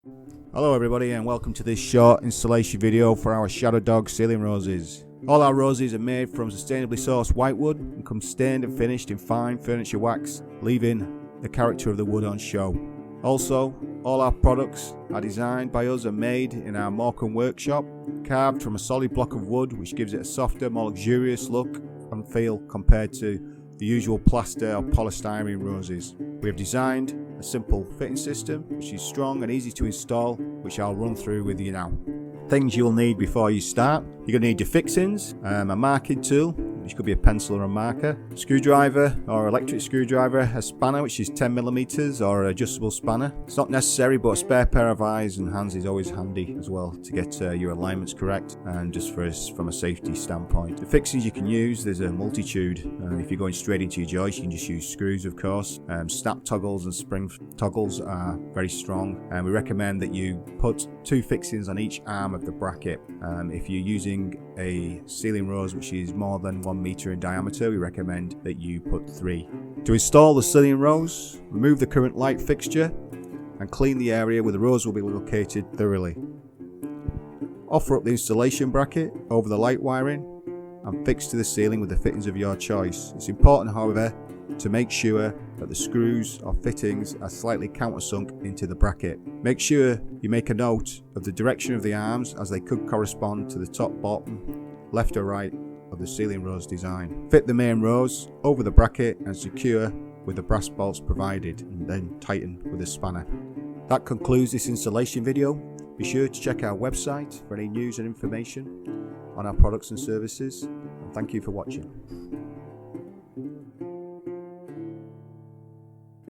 Hello everybody and welcome to this short installation video for our Shadowdog ceiling roses. All our roses are made from sustainably sourced whitewood and come stained and finished in fine furniture wax, leaving the character of the wood on show. Also, all our products are designed by us and made in our Morecambe workshop, carved from a solid block of wood which gives it a softer, more luxurious look and feel compared to the usual plaster or polystyrene roses. We have designed a simple fitting system which is strong and easy to install, which I'll run through with you now. Things you'll need before you start: you're going to need your fixings, a marking tool, which could be a pencil or a marker, screwdriver or electric screwdriver, a spanner which is 10mm or an adjustable spanner. It's not necessary, but a spare pair of eyes and hands is always handy as well to get your alignments correct and just from a safety standpoint. The fixings you can use, there's a multitude. If you're going straight into your joist, you can just use screws, of course. Snap toggles and spring toggles are very strong, and we recommend that you put 2 fixings on each arm of the bracket. If you're using a ceiling rose which is more than 1 meter in diameter, we recommend that you put 3. To install the ceiling rose, remove the current light fixture and clean the area where the rose will be located thoroughly. Offer up the installation bracket over the light wiring and fix to the ceiling with the fittings of your choice. It's important, however, to make sure that the screws or fittings are slightly countersunk into the bracket. Make sure you make a note of the direction of the arms, as they could correspond to the top, bottom, left or right of the ceiling rose design. Fit the main rose over the bracket and secure with the brass bolts provided, and then tighten with a spanner. That concludes this installation video. Be sure to check our website for any news and information on our products and services, and thank you for watching.